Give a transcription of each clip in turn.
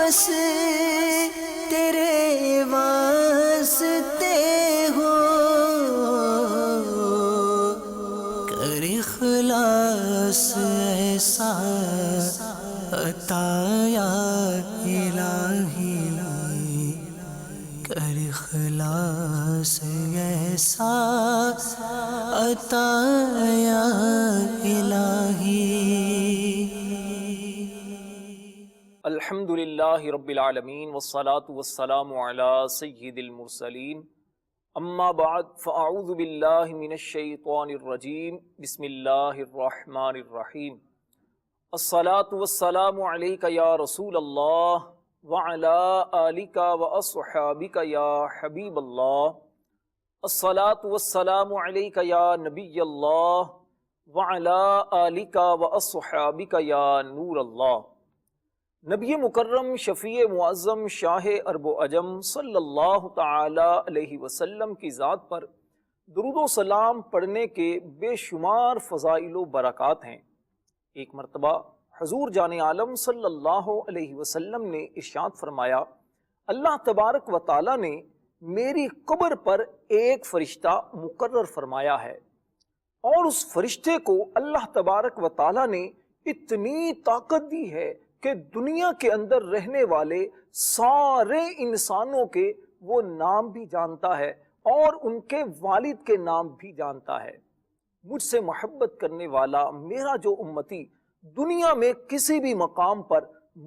بس تیرے واسطے ہو، کر اخلاص ایسا عطا یا الہی، کر اخلاص ایسا عطا یا الہی۔ الحمدللہ رب العالمین والصلاة والسلام علی سید المرسلین، اما بعد فاعوذ باللہ من الشیطان الرجیم، بسم اللہ الرحمن الرحیم۔ الصلاة والسلام علیک یا رسول اللہ وعلی آلک واصحابک یا حبیب اللہ، الصلاة والسلام علیک یا نبی اللہ وعلی آلک واصحابک یا نور اللہ۔ نبی مکرم شفیع معظم شاہ عرب و عجم صلی اللہ تعالی علیہ وسلم کی ذات پر درود و سلام پڑھنے کے بے شمار فضائل و برکات ہیں۔ ایک مرتبہ حضور جان عالم صلی اللہ علیہ وسلم نے ارشاد فرمایا، اللہ تبارک و تعالی نے میری قبر پر ایک فرشتہ مقرر فرمایا ہے، اور اس فرشتے کو اللہ تبارک و تعالی نے اتنی طاقت دی ہے کہ دنیا کے اندر رہنے والے سارے انسانوں کے وہ نام بھی جانتا ہے اور ان کے والد کے نام بھی جانتا ہے۔ مجھ سے محبت کرنے والا میرا جو امتی دنیا میں کسی بھی مقام پر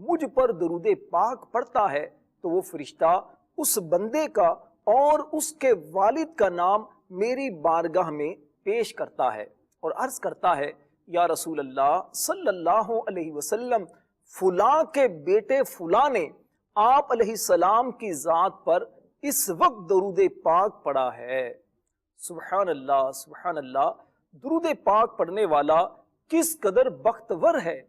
مجھ پر درود پاک پڑھتا ہے تو وہ فرشتہ اس بندے کا اور اس کے والد کا نام میری بارگاہ میں پیش کرتا ہے اور عرض کرتا ہے، یا رسول اللہ صلی اللہ علیہ وسلم، فلاں کے بیٹے فلاں نے آپ علیہ السلام کی ذات پر اس وقت درود پاک پڑھا ہے۔ سبحان اللہ، سبحان اللہ۔ درود پاک پڑھنے والا کس قدر بختور ہے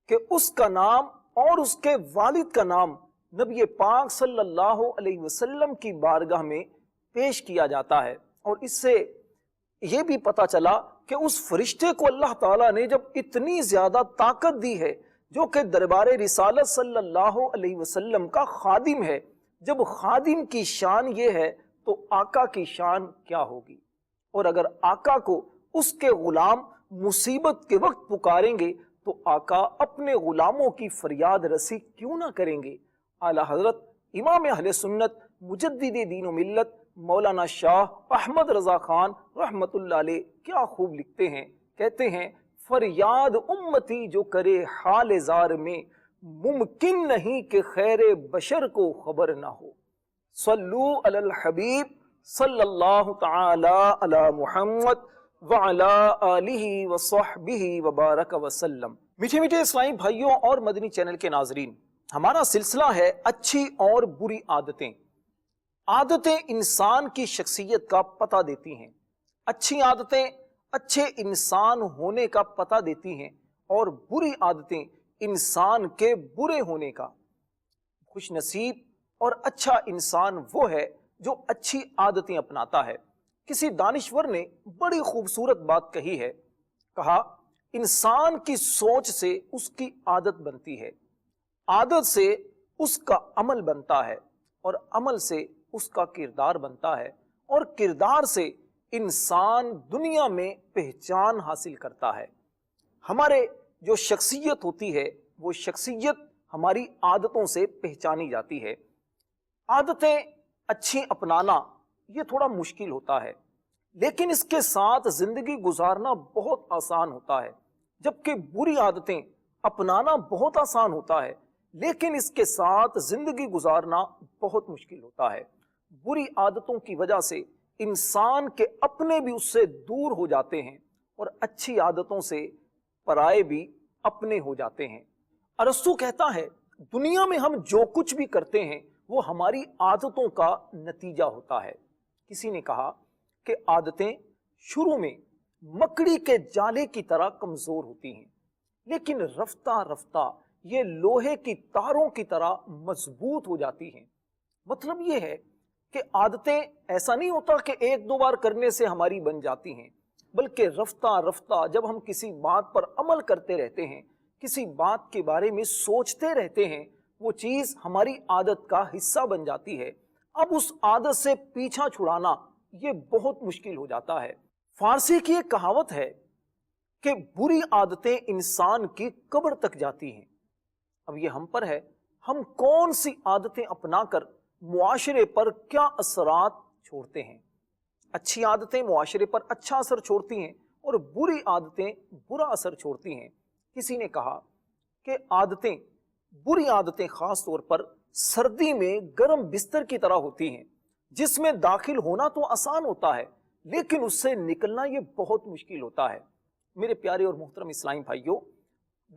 کہ اس کا نام اور اس کے والد کا نام نبی پاک صلی اللہ علیہ وسلم کی بارگاہ میں پیش کیا جاتا ہے۔ اور اس سے یہ بھی پتہ چلا کہ اس فرشتے کو اللہ تعالیٰ نے جب اتنی زیادہ طاقت دی ہے، جو کہ دربار رسالت صلی اللہ علیہ وسلم کا خادم ہے، جب خادم کی شان یہ ہے تو آقا کی شان کیا ہوگی؟ اور اگر آقا کو اس کے غلام مصیبت کے وقت پکاریں گے تو آقا اپنے غلاموں کی فریاد رسی کیوں نہ کریں گے؟ اعلیٰ حضرت امام اہل سنت مجدد دین و ملت مولانا شاہ احمد رضا خان رحمت اللہ علیہ کیا خوب لکھتے ہیں، کہتے ہیں، فریاد امتی جو کرے حال زار میں، ممکن نہیں کہ خیر بشر کو خبر نہ ہو۔ صلو علی الحبیب صلی اللہ تعالی علی محمد وعلی آلہ وصحبہ وبارک وسلم۔ میٹھے میٹھے اسلامی بھائیوں اور مدنی چینل کے ناظرین، ہمارا سلسلہ ہے اچھی اور بری عادتیں۔ عادتیں انسان کی شخصیت کا پتہ دیتی ہیں۔ اچھی عادتیں اچھے انسان ہونے کا پتہ دیتی ہیں اور بری عادتیں انسان کے برے ہونے کا۔ خوش نصیب اور اچھا انسان وہ ہے جو اچھی عادتیں اپناتا ہے۔ کسی دانشور نے بڑی خوبصورت بات کہی ہے، کہا، انسان کی سوچ سے اس کی عادت بنتی ہے، عادت سے اس کا عمل بنتا ہے، اور عمل سے اس کا کردار بنتا ہے، اور کردار سے انسان دنیا میں پہچان حاصل کرتا ہے۔ ہمارے جو شخصیت ہوتی ہے وہ شخصیت ہماری عادتوں سے پہچانی جاتی ہے۔ عادتیں اچھی اپنانا یہ تھوڑا مشکل ہوتا ہے، لیکن اس کے ساتھ زندگی گزارنا بہت آسان ہوتا ہے، جبکہ بری عادتیں اپنانا بہت آسان ہوتا ہے، لیکن اس کے ساتھ زندگی گزارنا بہت مشکل ہوتا ہے۔ بری عادتوں کی وجہ سے انسان کے اپنے بھی اس سے دور ہو جاتے ہیں، اور اچھی عادتوں سے پرائے بھی اپنے ہو جاتے ہیں۔ ارسطو کہتا ہے، دنیا میں ہم جو کچھ بھی کرتے ہیں وہ ہماری عادتوں کا نتیجہ ہوتا ہے۔ کسی نے کہا کہ عادتیں شروع میں مکڑی کے جالے کی طرح کمزور ہوتی ہیں، لیکن رفتہ رفتہ یہ لوہے کی تاروں کی طرح مضبوط ہو جاتی ہیں۔ مطلب یہ ہے کہ عادتیں ایسا نہیں ہوتا کہ ایک دو بار کرنے سے ہماری بن جاتی ہیں، بلکہ رفتہ رفتہ جب ہم کسی بات پر عمل کرتے رہتے ہیں، کسی بات کے بارے میں سوچتے رہتے ہیں، وہ چیز ہماری عادت کا حصہ بن جاتی ہے، اب اس عادت سے پیچھا چھڑانا یہ بہت مشکل ہو جاتا ہے۔ فارسی کی ایک کہاوت ہے کہ بری عادتیں انسان کی قبر تک جاتی ہیں۔ اب یہ ہم پر ہے، ہم کون سی عادتیں اپنا کر معاشرے پر کیا اثرات چھوڑتے ہیں۔ اچھی عادتیں معاشرے پر اچھا اثر چھوڑتی ہیں اور بری عادتیں برا اثر چھوڑتی ہیں۔ کسی نے کہا کہ بری عادتیں خاص طور پر سردی میں گرم بستر کی طرح ہوتی ہیں، جس میں داخل ہونا تو آسان ہوتا ہے لیکن اس سے نکلنا یہ بہت مشکل ہوتا ہے۔ میرے پیارے اور محترم اسلامی بھائیوں،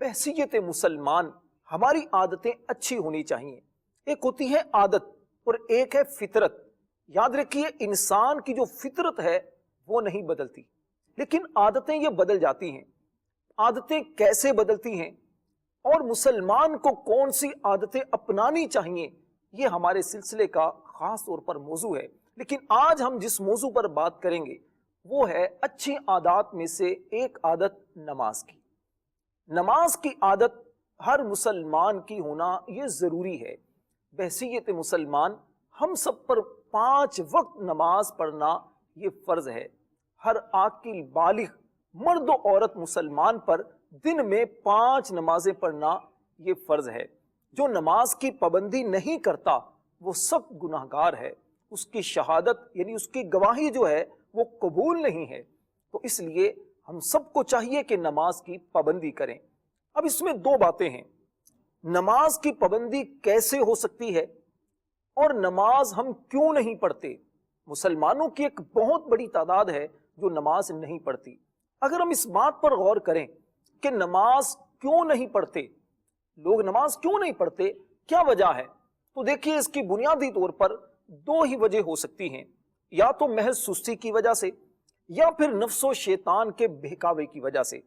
بحیثیت مسلمان ہماری عادتیں اچھی ہونی چاہیے۔ ایک ہوتی ہے عادت اور ایک ہے فطرت۔ یاد رکھیے، انسان کی جو فطرت ہے وہ نہیں بدلتی، لیکن عادتیں یہ بدل جاتی ہیں۔ عادتیں کیسے بدلتی ہیں اور مسلمان کو کون سی عادتیں اپنانی چاہیے، یہ ہمارے سلسلے کا خاص طور پر موضوع ہے۔ لیکن آج ہم جس موضوع پر بات کریں گے وہ ہے اچھی عادات میں سے ایک عادت نماز کی۔ نماز کی عادت ہر مسلمان کی ہونا یہ ضروری ہے۔ بحیثیت مسلمان ہم سب پر 5 وقت نماز پڑھنا یہ فرض ہے۔ ہر عاقل بالغ مرد و عورت مسلمان پر دن میں 5 نمازیں پڑھنا یہ فرض ہے۔ جو نماز کی پابندی نہیں کرتا وہ سخت گناہگار ہے، اس کی شہادت یعنی اس کی گواہی جو ہے وہ قبول نہیں ہے۔ تو اس لیے ہم سب کو چاہیے کہ نماز کی پابندی کریں۔ اب اس میں 2 باتیں ہیں، نماز کی پابندی کیسے ہو سکتی ہے اور نماز ہم کیوں نہیں پڑھتے۔ مسلمانوں کی ایک بہت بڑی تعداد ہے جو نماز نہیں پڑھتی۔ اگر ہم اس بات پر غور کریں کہ نماز کیوں نہیں پڑھتے، لوگ نماز کیوں نہیں پڑھتے، کیا وجہ ہے، تو دیکھیے اس کی بنیادی طور پر 2 ہی وجہ ہو سکتی ہیں، یا تو محض سستی کی وجہ سے یا پھر نفس و شیطان کے بہکاوے کی وجہ سے۔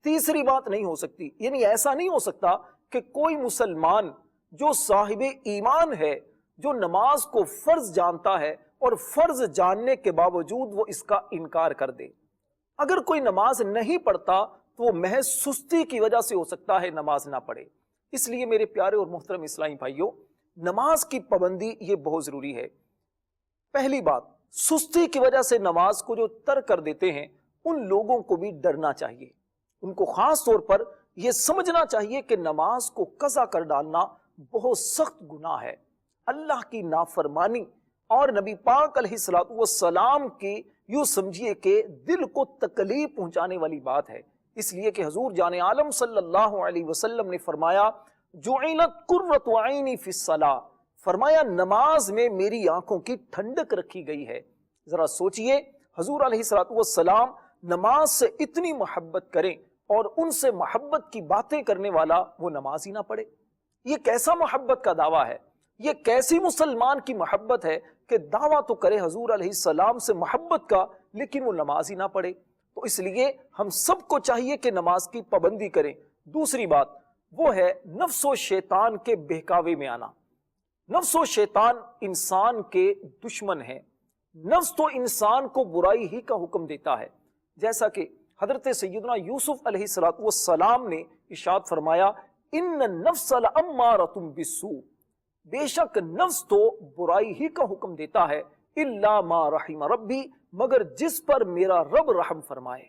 تیسری بات نہیں ہو سکتی، یعنی ایسا نہیں ہو سکتا کہ کوئی مسلمان جو صاحب ایمان ہے، جو نماز کو فرض جانتا ہے اور فرض جاننے کے باوجود وہ اس کا انکار کر دے۔ اگر کوئی نماز نہیں پڑھتا تو وہ محض سستی کی وجہ سے ہو سکتا ہے نماز نہ پڑھے۔ اس لیے میرے پیارے اور محترم اسلامی بھائیوں، نماز کی پابندی یہ بہت ضروری ہے۔ پہلی بات، سستی کی وجہ سے نماز کو جو ترک کر دیتے ہیں ان لوگوں کو بھی ڈرنا چاہیے، ان کو خاص طور پر یہ سمجھنا چاہیے کہ نماز کو قضا کر ڈالنا بہت سخت گناہ ہے، اللہ کی نافرمانی اور نبی پاک علیہ الصلوۃ والسلام کی یوں سمجھیے کہ دل کو تکلیف پہنچانے والی بات ہے۔ اس لیے کہ حضور جان عالم صلی اللہ علیہ وسلم نے فرمایا، جعلت قرۃ عینی فی الصلاۃ، فرمایا نماز میں میری آنکھوں کی ٹھنڈک رکھی گئی ہے۔ ذرا سوچئے، حضور علیہ الصلوۃ والسلام نماز سے اتنی محبت کریں اور ان سے محبت کی باتیں کرنے والا وہ نماز ہی نہ پڑھے، یہ کیسا محبت کا دعویٰ ہے، یہ کیسی مسلمان کی محبت ہے کہ دعویٰ تو کرے حضور علیہ السلام سے محبت کا لیکن وہ نماز ہی نہ پڑھے۔ تو اس لیے ہم سب کو چاہیے کہ نماز کی پابندی کریں۔ دوسری بات وہ ہے نفس و شیطان کے بہکاوے میں آنا۔ نفس و شیطان انسان کے دشمن ہیں۔ نفس تو انسان کو برائی ہی کا حکم دیتا ہے، جیسا کہ حضرت سیدنا یوسف علیہ السلام نے ارشاد فرمایا، ان النفس لامارۃ بالسوء، بے شک نفس تو برائی ہی کا حکم دیتا ہے، الا ما رحم ربی، مگر جس پر میرا رب رحم فرمائے۔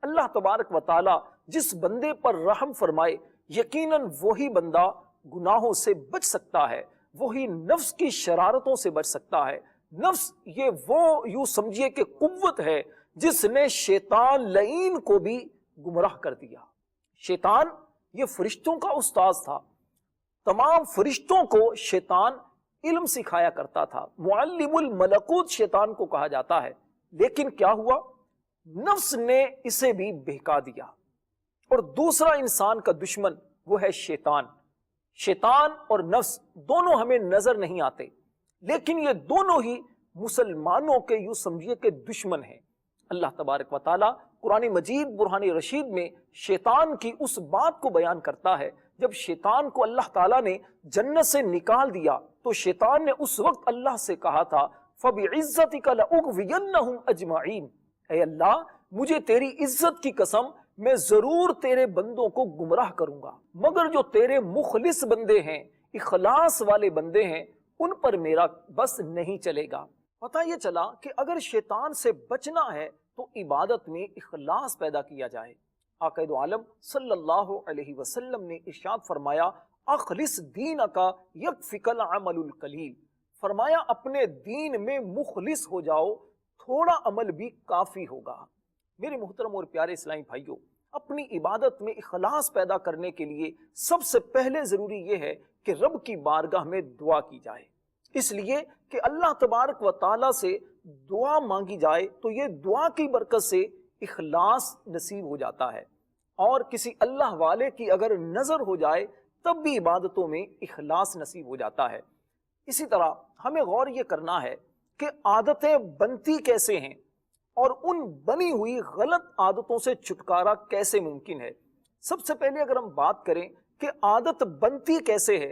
اللہ تبارک و تعالی جس بندے پر رحم فرمائے یقیناً وہی بندہ گناہوں سے بچ سکتا ہے، وہی نفس کی شرارتوں سے بچ سکتا ہے۔ نفس یہ وہ یوں سمجھیے کہ قوت ہے جس نے شیطان لعین کو بھی گمراہ کر دیا۔ شیطان یہ فرشتوں کا استاذ تھا، تمام فرشتوں کو شیطان علم سکھایا کرتا تھا، معلم الملکوت شیطان کو کہا جاتا ہے، لیکن کیا ہوا، نفس نے اسے بھی بہکا دیا۔ اور دوسرا انسان کا دشمن وہ ہے شیطان۔ شیطان اور نفس دونوں ہمیں نظر نہیں آتے، لیکن یہ دونوں ہی مسلمانوں کے یوں سمجھیے کہ دشمن ہیں۔ اللہ تبارک و تعالیٰ قرآن مجید برہان رشید میں شیطان کی اس بات کو بیان کرتا ہے، جب شیطان کو اللہ تعالیٰ نے جنت سے نکال دیا تو شیطان نے اس وقت اللہ سے کہا تھا، فَبِعِزَّتِكَ لَأُغْوِيَنَّهُمْ أَجْمَعِينَ، اے اللہ مجھے تیری عزت کی قسم میں ضرور تیرے بندوں کو گمراہ کروں گا، مگر جو تیرے مخلص بندے ہیں اخلاص والے بندے ہیں ان پر میرا بس نہیں چلے گا۔ پتہ یہ چلا کہ اگر شیطان سے بچنا ہے تو عبادت میں اخلاص پیدا کیا جائے۔ آقا دو عالم صلی اللہ علیہ وسلم نے ارشاد فرمایا اخلص دینک یکفک العمل القلیل، فرمایا اپنے دین میں مخلص ہو جاؤ، تھوڑا عمل بھی کافی ہوگا۔ میرے محترم اور پیارے اسلامی بھائیوں، اپنی عبادت میں اخلاص پیدا کرنے کے لیے سب سے پہلے ضروری یہ ہے کہ رب کی بارگاہ میں دعا کی جائے، اس لیے کہ اللہ تبارک و تعالیٰ سے دعا مانگی جائے تو یہ دعا کی برکت سے اخلاص نصیب ہو جاتا ہے، اور کسی اللہ والے کی اگر نظر ہو جائے تب بھی عبادتوں میں اخلاص نصیب ہو جاتا ہے۔ اسی طرح ہمیں غور یہ کرنا ہے کہ عادتیں بنتی کیسے ہیں اور ان بنی ہوئی غلط عادتوں سے چھٹکارا کیسے ممکن ہے۔ سب سے پہلے اگر ہم بات کریں کہ عادت بنتی کیسے ہے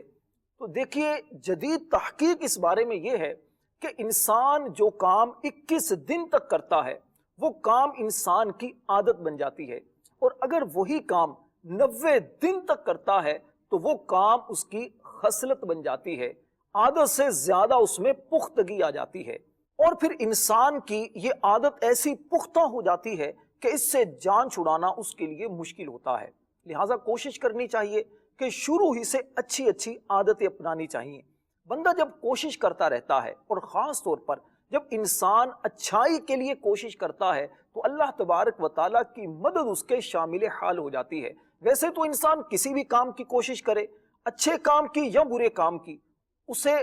تو دیکھیے جدید تحقیق اس بارے میں یہ ہے کہ انسان جو کام 21 دن تک کرتا ہے وہ کام انسان کی عادت بن جاتی ہے، اور اگر وہی کام 90 دن تک کرتا ہے تو وہ کام اس کی خصلت بن جاتی ہے، عادت سے زیادہ اس میں پختگی آ جاتی ہے، اور پھر انسان کی یہ عادت ایسی پختہ ہو جاتی ہے کہ اس سے جان چھڑانا اس کے لیے مشکل ہوتا ہے۔ لہٰذا کوشش کرنی چاہیے کہ شروع ہی سے اچھی عادتیں اپنانی چاہیے۔ بندہ جب کوشش کرتا رہتا ہے، اور خاص طور پر جب انسان اچھائی کے لیے کوشش کرتا ہے تو اللہ تبارک و تعالیٰ کی مدد اس کے شامل حال ہو جاتی ہے۔ ویسے تو انسان کسی بھی کام کی کوشش کرے، اچھے کام کی یا برے کام کی، اسے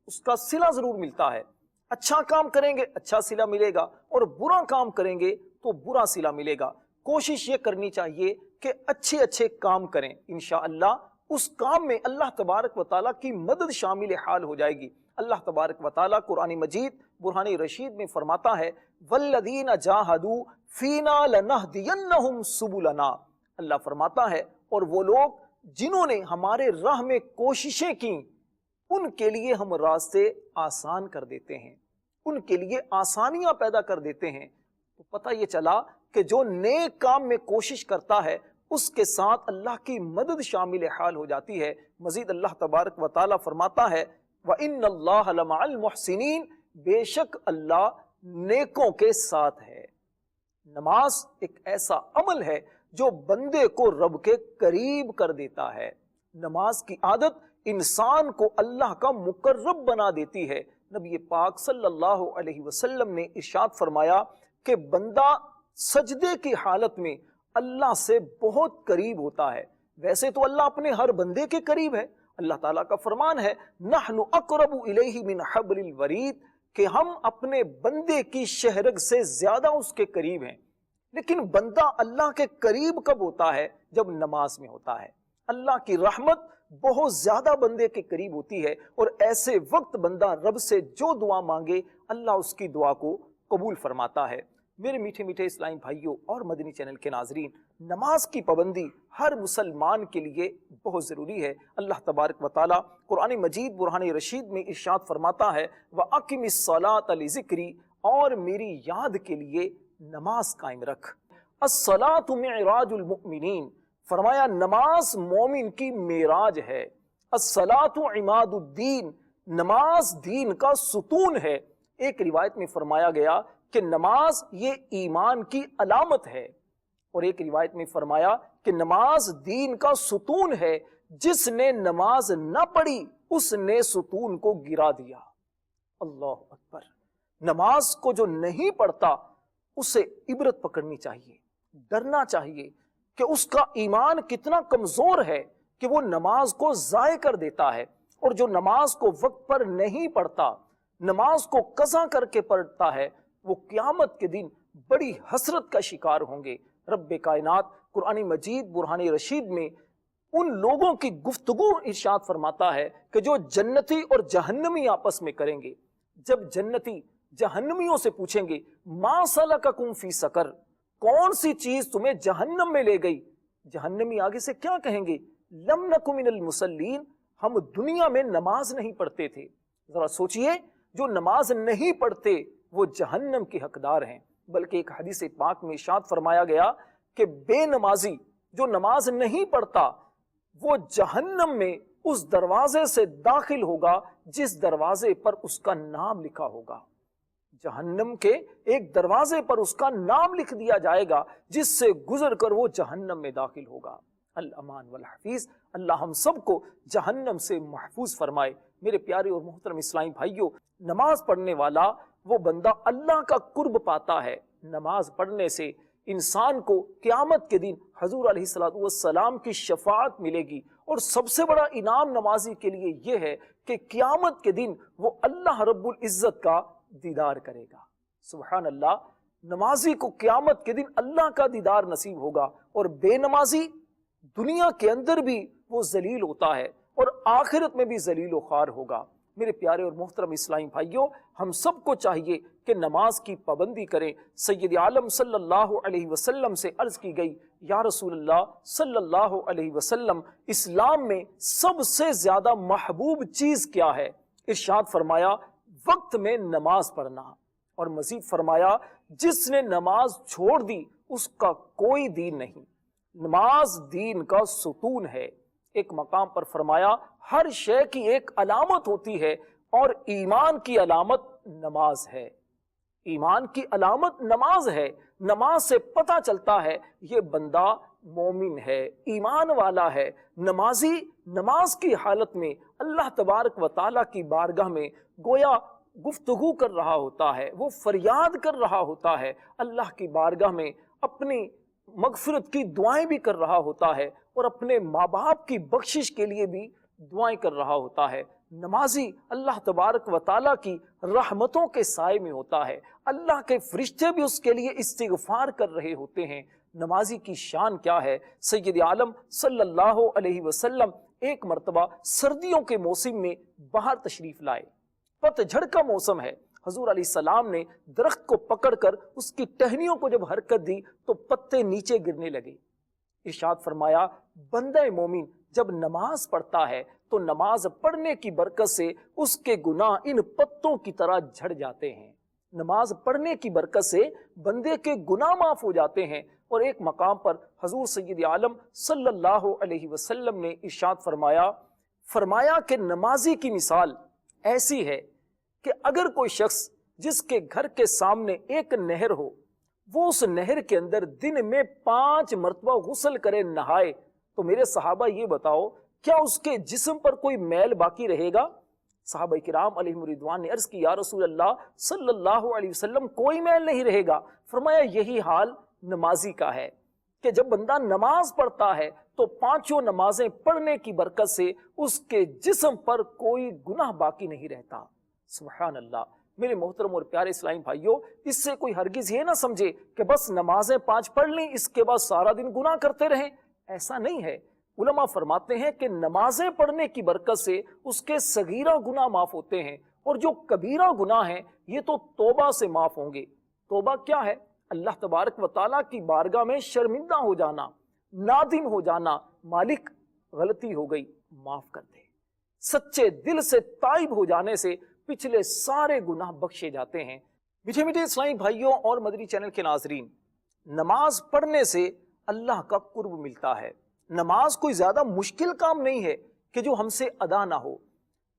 اس کا صلہ ضرور ملتا ہے۔ اچھا کام کریں گے اچھا صلہ ملے گا، اور برا کام کریں گے تو برا صلہ ملے گا۔ کوشش یہ کرنی چاہیے کہ اچھے کام کریں، انشاءاللہ اس کام میں اللہ تبارک و تعالیٰ کی مدد شامل حال ہو جائے گی۔ اللہ تبارک و تعالیٰ قرآن مجید برہان رشید میں فرماتا ہے وَالَّذِينَ جَاهَدُوا فِينَا لَنَهْدِيَنَّهُمْ سُبُلَنَا، اللہ فرماتا ہے اور وہ لوگ جنہوں نے ہمارے راہ میں کوششیں کی ان کے لیے ہم راستے آسان کر دیتے ہیں، ان کے لیے آسانیاں پیدا کر دیتے ہیں۔ تو پتہ یہ چلا کہ جو نیک کام میں کوشش کرتا ہے اس کے ساتھ اللہ کی مدد شامل حال ہو جاتی ہے۔ مزید اللہ تبارک و تعالیٰ فرماتا ہے وَإِنَّ اللَّهَ لَمَعَ الْمُحْسِنِينَ، بے شک اللہ نیکوں کے ساتھ ہے۔ نماز ایک ایسا عمل ہے جو بندے کو رب کے قریب کر دیتا ہے۔ نماز کی عادت انسان کو اللہ کا مقرب بنا دیتی ہے۔ نبی پاک صلی اللہ علیہ وسلم نے ارشاد فرمایا کہ بندہ سجدے کی حالت میں اللہ سے بہت قریب ہوتا ہے۔ ویسے تو اللہ اپنے ہر بندے کے قریب ہے، اللہ تعالیٰ کا فرمان ہے نحن اقرب الیہ من حبل الورید، کہ ہم اپنے بندے کی شہرگ سے زیادہ اس کے قریب ہیں۔ لیکن بندہ اللہ کے قریب کب ہوتا ہے؟ جب نماز میں ہوتا ہے۔ اللہ کی رحمت بہت زیادہ بندے کے قریب ہوتی ہے، اور ایسے وقت بندہ رب سے جو دعا مانگے اللہ اس کی دعا کو قبول فرماتا ہے۔ میرے میٹھے میٹھے اسلامی بھائیوں اور مدنی چینل کے ناظرین، نماز کی پابندی ہر مسلمان کے لیے بہت ضروری ہے۔ اللہ تبارک و تعالیٰ قرآن مجید برہان رشید میں ارشاد فرماتا ہے وَأَقِمِ الصَّلَاةَ لِذِكْرِي، اور میری یاد کے لیے نماز قائم رکھ۔ الصلاۃ معراج المؤمنین، فرمایا نماز مومن کی معراج ہے۔ الصلاۃ عماد الدین، نماز دین کا ستون ہے۔ ایک روایت میں فرمایا گیا کہ نماز یہ ایمان کی علامت ہے، اور ایک روایت میں فرمایا کہ نماز دین کا ستون ہے، جس نے نماز نہ پڑھی اس نے ستون کو گرا دیا۔ اللہ اکبر۔ نماز کو جو نہیں پڑھتا اسے عبرت پکڑنی چاہیے، ڈرنا چاہیے کہ اس کا ایمان کتنا کمزور ہے کہ وہ نماز کو ضائع کر دیتا ہے، اور جو نماز کو وقت پر نہیں پڑھتا، نماز کو قضا کر کے پڑھتا ہے، وہ قیامت کے دن بڑی حسرت کا شکار ہوں گے۔ رب کائنات قرآن مجید برہان رشید میں ان لوگوں کی گفتگو ارشاد فرماتا ہے کہ جو جنتی اور جہنمی آپس میں کریں گے۔ جب جنتی جہنمیوں سے پوچھیں گے ما سلککم فی سقر، کون سی چیز تمہیں جہنم میں لے گئی، جہنمی آگے سے کیا کہیں گے؟ لم نک من المصلین، ہم دنیا میں نماز نہیں پڑھتے تھے۔ ذرا سوچئے، جو نماز نہیں پڑھتے وہ جہنم کے حقدار ہیں۔ بلکہ ایک حدیث پاک میں ارشاد فرمایا گیا کہ بے نمازی جو نماز نہیں پڑھتا وہ جہنم میں اس دروازے سے داخل ہوگا جس دروازے پر اس کا نام لکھا ہوگا۔ جہنم کے ایک دروازے پر اس کا نام لکھ دیا جائے گا جس سے گزر کر وہ جہنم میں داخل ہوگا۔ الامان والحفیظ، اللہ ہم سب کو جہنم سے محفوظ فرمائے۔ میرے پیارے اور محترم اسلامی بھائیوں، نماز پڑھنے والا وہ بندہ اللہ کا قرب پاتا ہے۔ نماز پڑھنے سے انسان کو قیامت کے دن حضور علیہ الصلوۃ والسلام کی شفاعت ملے گی، اور سب سے بڑا انعام نمازی کے لیے یہ ہے کہ قیامت کے دن وہ اللہ رب العزت کا دیدار کرے گا۔ سبحان اللہ، نمازی کو قیامت کے دن اللہ کا دیدار نصیب ہوگا، اور بے نمازی دنیا کے اندر بھی وہ ذلیل ہوتا ہے اور آخرت میں بھی ذلیل و خوار ہوگا۔ میرے پیارے اور محترم اسلامی بھائیوں، ہم سب کو چاہیے کہ نماز کی پابندی کریں۔ سید عالم صلی اللہ علیہ وسلم سے عرض کی گئی، یا رسول اللہ صلی اللہ علیہ وسلم، اسلام میں سب سے زیادہ محبوب چیز کیا ہے؟ ارشاد فرمایا، وقت میں نماز پڑھنا، اور مزید فرمایا، جس نے نماز چھوڑ دی اس کا کوئی دین نہیں۔ نماز دین کا ستون ہے۔ ایک مقام پر فرمایا، ہر شے کی ایک علامت ہوتی ہے، اور ایمان کی علامت نماز ہے۔ ایمان کی علامت نماز ہے۔ نماز سے پتہ چلتا ہے یہ بندہ مومن ہے، ایمان والا ہے۔ نمازی نماز کی حالت میں اللہ تبارک و تعالیٰ کی بارگاہ میں گویا گفتگو کر رہا ہوتا ہے، وہ فریاد کر رہا ہوتا ہے، اللہ کی بارگاہ میں اپنی مغفرت کی دعائیں بھی کر رہا ہوتا ہے، اور اپنے ماں باپ کی بخشش کے لیے بھی دعائیں کر رہا ہوتا ہے۔ نمازی اللہ تبارک و تعالیٰ کی رحمتوں کے سائے میں ہوتا ہے، اللہ کے فرشتے بھی اس کے لیے استغفار کر رہے ہوتے ہیں۔ نمازی کی شان کیا ہے؟ سید عالم صلی اللہ علیہ وسلم ایک مرتبہ سردیوں کے موسم میں باہر تشریف لائے۔ پتجھڑ کا موسم ہے۔ حضور علیہ السلام نے درخت کو پکڑ کر اس کی ٹہنیوں کو جب حرکت دی تو پتے نیچے گرنے لگے۔ ارشاد فرمایا، بندہ مومن جب نماز پڑھتا ہے تو نماز پڑھنے کی برکت سے اس کے گناہ ان پتوں کی طرح جھڑ جاتے ہیں۔ نماز پڑھنے کی برکت سے بندے کے گناہ معاف ہو جاتے ہیں۔ اور ایک مقام پر حضور سید عالم صلی اللہ علیہ وسلم نے ارشاد فرمایا کہ نمازی کی مثال ایسی ہے کہ اگر کوئی شخص جس کے گھر کے سامنے ایک نہر ہو، وہ اس نہر کے اندر دن میں 5 مرتبہ غسل کرے، نہائے، تو میرے صحابہ یہ بتاؤ کیا اس کے جسم پر کوئی میل باقی رہے گا؟ صحابہ کرام علیہم رضوان نے عرض کی، یا رسول اللہ صلی اللہ علیہ وسلم، کوئی میل نہیں رہے گا۔ فرمایا یہی حال نمازی کا ہے کہ جب بندہ نماز پڑھتا ہے تو 5 نمازیں پڑھنے کی برکت سے اس کے جسم پر کوئی گناہ باقی نہیں رہتا۔ سبحان اللہ۔ میرے محترم اور پیارے اسلامی بھائیوں، اس سے کوئی ہرگز یہ نہ سمجھے کہ بس نمازیں 5 پڑھ لیں اس کے بعد سارا دن گناہ کرتے رہیں، ایسا نہیں ہے۔ علماء فرماتے ہیں کہ نمازیں پڑھنے کی برکت سے اس کے صغیرہ گناہ معاف ہوتے ہیں، اور جو کبیرہ گناہ ہیں یہ تو توبہ سے معاف ہوں گے۔ توبہ کیا ہے؟ اللہ تبارک و تعالیٰ کی بارگاہ میں شرمندہ ہو جانا، نادم ہو جانا، مالک غلطی ہو گئی معاف کر دے۔ سچے دل سے تائب ہو جانے سے پچھلے سارے گناہ بخشے جاتے ہیں۔ میٹھے میٹھے اسلامی بھائیوں اور مدنی چینل کے ناظرین، نماز پڑھنے سے اللہ کا قرب ملتا ہے۔ نماز کوئی زیادہ مشکل کام نہیں ہے کہ جو ہم سے ادا نہ ہو۔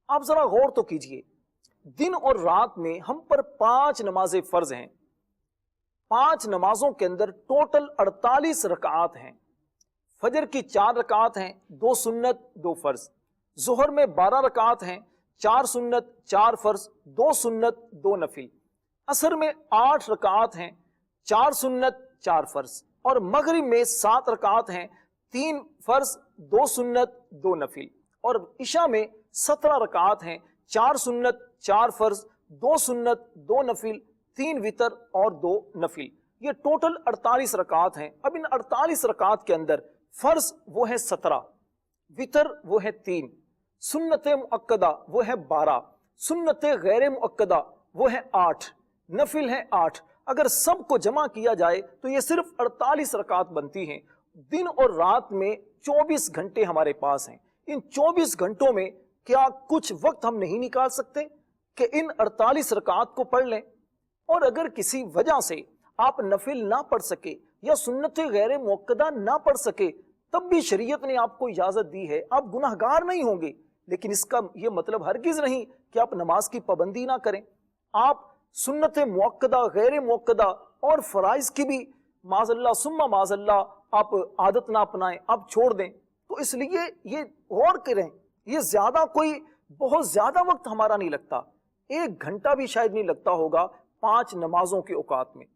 آپ ذرا غور تو کیجئے، دن اور رات میں ہم پر 5 نمازیں فرض ہیں۔ 5 نمازوں کے اندر ٹوٹل 48 رکعات ہیں۔ فجر کی 4 رکعات ہیں، 2 سنت 2 فرض۔ ظہر میں 12 رکعات ہیں، 4 سنت 4 فرض، 2 سنت 2 نفل۔ عصر میں 8 رکعات ہیں، 4 سنت 4 فرض۔ اور مغرب میں 7 رکعات ہیں، 3 فرض 2 سنت 2 نفل۔ اور عشاء میں 17 رکعات ہیں، 4 سنت 4 فرض، 2 سنت 2 نفل، 3 وتر اور 2 نفل۔ یہ ٹوٹل 48 رکعات ہیں۔ اب ان 48 رکعات کے اندر فرض وہ ہے 17، وتر وہ ہے 3، سنت مؤکدہ وہ ہے 12، سنت غیر مؤکدہ وہ ہے 8، نفل ہے 8۔ اگر سب کو جمع کیا جائے تو یہ صرف 48 رکعات بنتی ہیں۔ دن اور رات میں 24 گھنٹے ہمارے پاس ہیں۔ ان 24 گھنٹوں میں کیا کچھ وقت ہم نہیں نکال سکتے کہ ان 48 رکعات کو پڑھ لیں؟ اور اگر کسی وجہ سے آپ نفل نہ پڑھ سکے یا سنت غیر مؤکدہ نہ پڑھ سکے تب بھی شریعت نے آپ کو اجازت دی ہے، آپ گناہگار نہیں ہوں گے، لیکن اس کا یہ مطلب ہرگز نہیں کہ آپ نماز کی پابندی نہ کریں۔ آپ سنت مؤکدہ، غیر مؤکدہ اور فرائض کی بھی معاذ اللہ ثم معاذ اللہ آپ عادت نہ اپنائیں، آپ چھوڑ دیں۔ تو اس لیے یہ غور کریں، یہ بہت زیادہ وقت ہمارا نہیں لگتا، 1 گھنٹہ بھی شاید نہیں لگتا ہوگا 5 نمازوں کے اوقات میں۔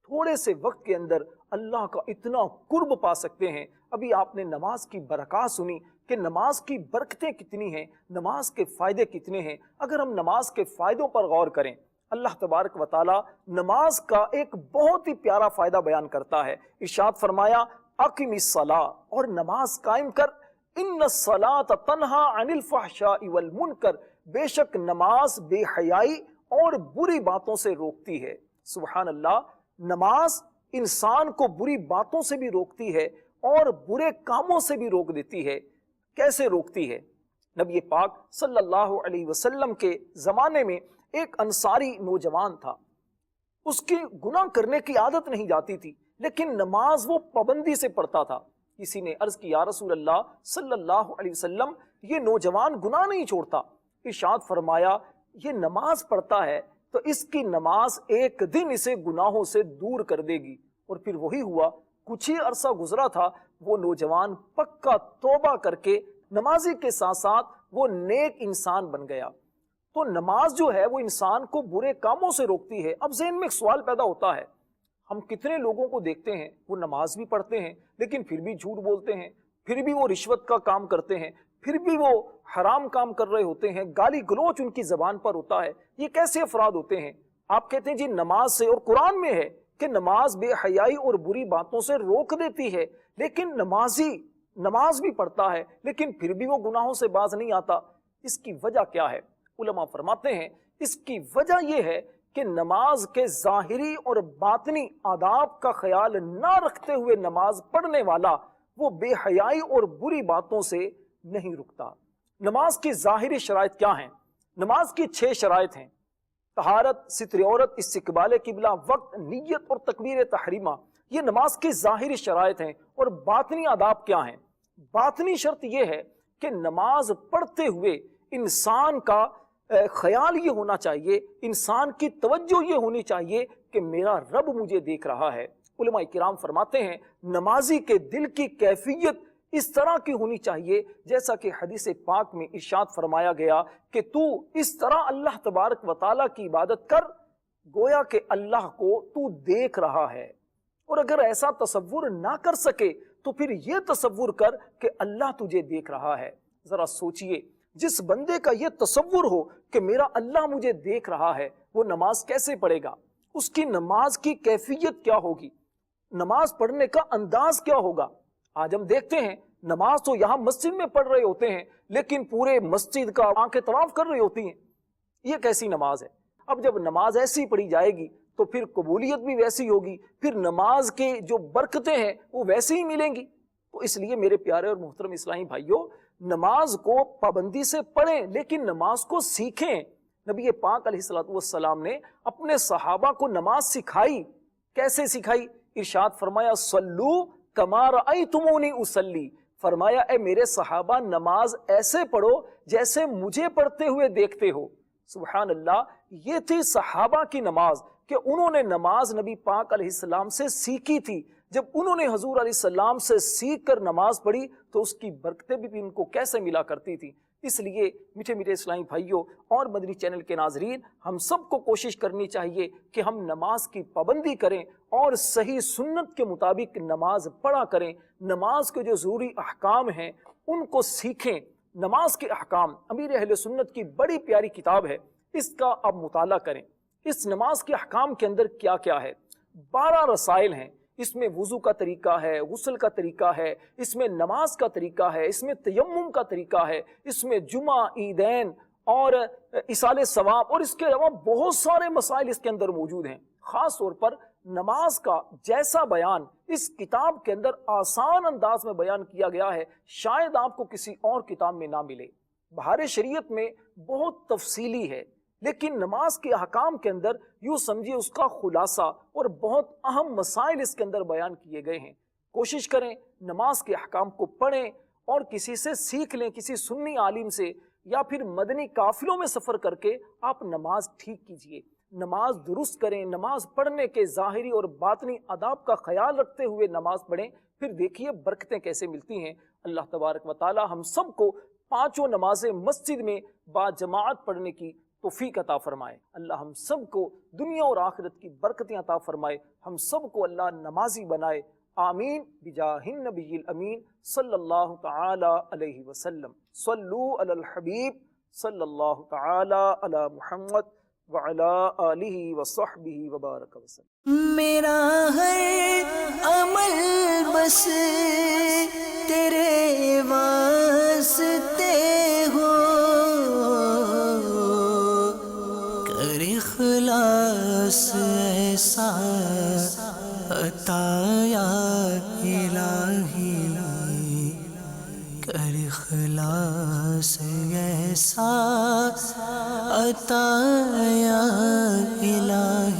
تھوڑے سے وقت کے اندر اللہ کا اتنا قرب پا سکتے ہیں۔ ابھی آپ نے نماز کی برکات سنی کہ نماز کی برکتیں کتنی ہیں، نماز کے فائدے کتنے ہیں۔ اگر ہم نماز کے فائدوں پر غور کریں، اللہ تبارک و تعالی نماز کا ایک بہت ہی پیارا فائدہ بیان کرتا ہے۔ ارشاد فرمایا اقم الصلاۃ، اور نماز قائم کر، ان الصلاۃ تنہا عن الفحشاء والمنکر، بے شک نماز بے حیائی اور بری باتوں سے روکتی ہے۔ سبحان اللہ، نماز انسان کو بری باتوں سے بھی روکتی ہے اور برے کاموں سے بھی روک دیتی ہے۔ کیسے روکتی ہے؟ نبی پاک صلی اللہ علیہ وسلم کے زمانے میں ایک انصاری نوجوان تھا، اس کی گناہ کرنے کی عادت نہیں جاتی تھی، لیکن نماز وہ پابندی سے پڑھتا تھا۔ کسی نے عرض کی یا رسول اللہ صلی اللہ علیہ وسلم، یہ نوجوان گناہ نہیں چھوڑتا۔ ارشاد فرمایا یہ نماز پڑھتا ہے تو اس کی نماز ایک دن اسے گناہوں سے دور کر دے گی۔ اور پھر وہی ہوا، کچھ ہی عرصہ گزرا تھا، وہ نوجوان پکا توبہ کر کے نمازی کے ساتھ ساتھ وہ نیک انسان بن گیا۔ تو نماز جو ہے وہ انسان کو برے کاموں سے روکتی ہے۔ اب ذہن میں ایک سوال پیدا ہوتا ہے، ہم کتنے لوگوں کو دیکھتے ہیں وہ نماز بھی پڑھتے ہیں لیکن پھر بھی جھوٹ بولتے ہیں، پھر بھی وہ رشوت کا کام کرتے ہیں، پھر بھی وہ حرام کام کر رہے ہوتے ہیں، گالی گلوچ ان کی زبان پر ہوتا ہے۔ یہ کیسے افراد ہوتے ہیں؟ آپ کہتے ہیں جی نماز سے، اور قرآن میں ہے کہ نماز بے حیائی اور بری باتوں سے روک دیتی ہے، لیکن نمازی نماز بھی پڑھتا ہے لیکن پھر بھی وہ گناہوں سے باز نہیں آتا۔ اس کی وجہ کیا ہے؟ علماء فرماتے ہیں اس کی وجہ یہ ہے کہ نماز کے ظاہری اور باطنی آداب کا خیال نہ رکھتے ہوئے نماز پڑھنے والا وہ بے حیائی اور بری باتوں سے نہیں رکتا۔ نماز کی ظاہری شرائط کیا ہیں؟ نماز کی 6 شرائط ہیں: طہارت، ستر عورت، استقبال قبلہ، وقت، نیت اور تکبیر تحریمہ۔ یہ نماز کی ظاہری شرائط ہیں۔ اور باطنی آداب کیا ہیں؟ باطنی شرط یہ ہے کہ نماز پڑھتے ہوئے انسان کا خیال یہ ہونا چاہیے، انسان کی توجہ یہ ہونی چاہیے کہ میرا رب مجھے دیکھ رہا ہے۔ علماء کرام فرماتے ہیں نمازی کے دل کی کیفیت اس طرح کی ہونی چاہیے جیسا کہ حدیث پاک میں ارشاد فرمایا گیا کہ تو اس طرح اللہ تبارک و تعالیٰ کی عبادت کر گویا کہ اللہ کو تو دیکھ رہا ہے۔ اور اگر ایسا تصور نہ کر سکے تو پھر یہ تصور کر کہ اللہ تجھے دیکھ رہا ہے۔ ذرا سوچئے، جس بندے کا یہ تصور ہو کہ میرا اللہ مجھے دیکھ رہا ہے، وہ نماز کیسے پڑھے گا؟ اس کی نماز کی کیفیت کیا ہوگی؟ نماز پڑھنے کا انداز کیا ہوگا؟ آج ہم دیکھتے ہیں نماز تو یہاں مسجد میں پڑھ رہے ہوتے ہیں لیکن پورے مسجد کا آنکھیں طواف کر رہی ہوتی ہیں۔ یہ کیسی نماز ہے؟ اب جب نماز ایسی پڑھی جائے گی تو پھر قبولیت بھی ویسی ہوگی، پھر نماز کے جو برکتیں ہیں وہ ویسے ہی ملیں گی۔ تو اس لیے میرے پیارے اور محترم اسلامی بھائیوں، نماز کو پابندی سے پڑھیں لیکن نماز کو سیکھیں۔ نبی پاک علیہ السلام نے اپنے صحابہ کو نماز سکھائی۔ کیسے سکھائی؟ ارشاد فرمایا صلو کما رأیتمونی اصلی، فرمایا اے میرے صحابہ نماز ایسے پڑھو جیسے مجھے پڑھتے ہوئے دیکھتے ہو۔ سبحان اللہ، یہ تھی صحابہ کی نماز کہ انہوں نے نماز نبی پاک علیہ السلام سے سیکھی تھی۔ جب انہوں نے حضور علیہ السلام سے سیکھ کر نماز پڑھی تو اس کی برکتیں بھی ان کو کیسے ملا کرتی تھی۔ اس لیے میٹھے میٹھے اسلامی بھائیوں اور مدنی چینل کے ناظرین، ہم سب کو کوشش کرنی چاہیے کہ ہم نماز کی پابندی کریں اور صحیح سنت کے مطابق نماز پڑھا کریں۔ نماز کے جو ضروری احکام ہیں ان کو سیکھیں۔ نماز کے احکام امیر اہل سنت کی بڑی پیاری کتاب ہے، اس کا اب مطالعہ کریں۔ اس نماز کے احکام کے اندر کیا کیا ہے؟ 12 رسائل ہیں۔ اس میں وضو کا طریقہ ہے، غسل کا طریقہ ہے، اس میں نماز کا طریقہ ہے، اس میں تیمم کا طریقہ ہے، اس میں جمعہ، عیدین اور ایصال ثواب اور اس کے علاوہ بہت سارے مسائل اس کے اندر موجود ہیں۔ خاص طور پر نماز کا جیسا بیان اس کتاب کے اندر آسان انداز میں بیان کیا گیا ہے، شاید آپ کو کسی اور کتاب میں نہ ملے۔ بہار شریعت میں بہت تفصیلی ہے، لیکن نماز کے احکام کے اندر یوں سمجھیے اس کا خلاصہ اور بہت اہم مسائل اس کے اندر بیان کیے گئے ہیں۔ کوشش کریں نماز کے احکام کو پڑھیں اور کسی سے سیکھ لیں، کسی سنی عالم سے، یا پھر مدنی قافلوں میں سفر کر کے آپ نماز ٹھیک کیجئے، نماز درست کریں، نماز پڑھنے کے ظاہری اور باطنی آداب کا خیال رکھتے ہوئے نماز پڑھیں، پھر دیکھیے برکتیں کیسے ملتی ہیں۔ اللہ تبارک و تعالی ہم سب کو پانچوں نمازیں مسجد میں با جماعت پڑھنے کی توفیق عطا فرمائے۔ اللہ ہم سب کو دنیا اور آخرت کی برکتیں عطا فرمائے، ہم سب کو اللہ نمازی بنائے، آمین بجاہ النبی الامین صلی اللہ تعالی علیہ وسلم۔ صلو علی الحبیب صلی اللہ تعالی علی محمد وعلی آلہ وصحبہ وبارک وسلم۔ میرا ہر عمل بس تیرے واسطے ہو، کر اخلاص ایسا عطا یا الہی، کر اخلاص ایسا عطا یا الہی۔